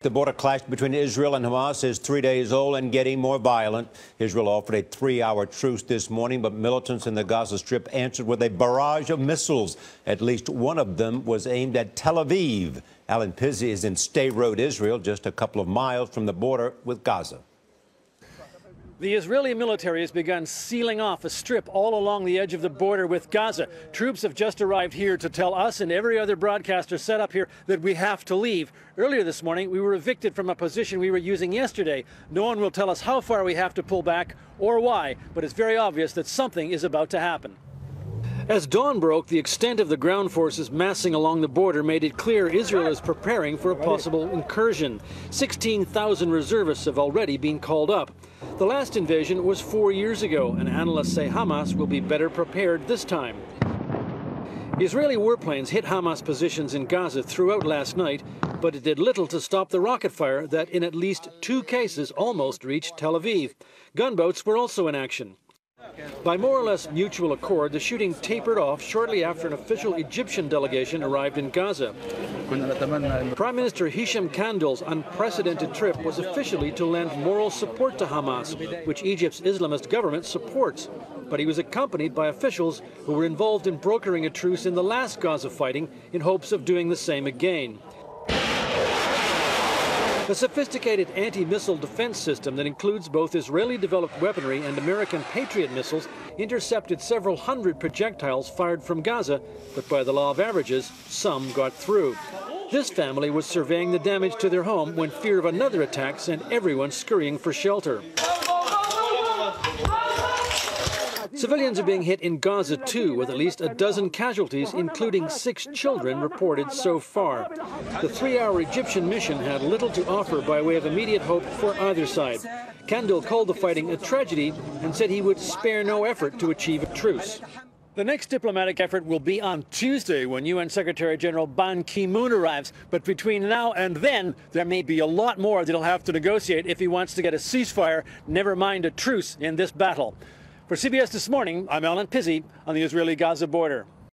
The border clash between Israel and Hamas is 3 days old and getting more violent. Israel offered a 3-hour truce this morning, but militants in the Gaza Strip answered with a barrage of missiles. At least one of them was aimed at Tel Aviv. Allen Pizzey is in State Road, Israel, just a couple of miles from the border with Gaza. The Israeli military has begun sealing off a strip all along the edge of the border with Gaza. Troops have just arrived here to tell us and every other broadcaster set up here that we have to leave. Earlier this morning, we were evicted from a position we were using yesterday. No one will tell us how far we have to pull back or why, but it's very obvious that something is about to happen. As dawn broke, the extent of the ground forces massing along the border made it clear Israel is preparing for a possible incursion. 16,000 reservists have already been called up. The last invasion was 4 years ago, and analysts say Hamas will be better prepared this time. Israeli warplanes hit Hamas positions in Gaza throughout last night, but it did little to stop the rocket fire that in at least 2 cases almost reached Tel Aviv. Gunboats were also in action. By more or less mutual accord, the shooting tapered off shortly after an official Egyptian delegation arrived in Gaza. Prime Minister Hisham Kandil's unprecedented trip was officially to lend moral support to Hamas, which Egypt's Islamist government supports. But he was accompanied by officials who were involved in brokering a truce in the last Gaza fighting in hopes of doing the same again. A sophisticated anti-missile defense system that includes both Israeli-developed weaponry and American Patriot missiles intercepted several hundred projectiles fired from Gaza, but by the law of averages, some got through. This family was surveying the damage to their home when fear of another attack sent everyone scurrying for shelter. Civilians are being hit in Gaza too, with at least a dozen casualties, including 6 children reported so far. The 3-hour Egyptian mission had little to offer by way of immediate hope for either side. Kandil called the fighting a tragedy and said he would spare no effort to achieve a truce. The next diplomatic effort will be on Tuesday when UN Secretary General Ban Ki-moon arrives. But between now and then, there may be a lot more that he'll have to negotiate if he wants to get a ceasefire, never mind a truce in this battle. For CBS This Morning, I'm Allen Pizzey on the Israeli-Gaza border.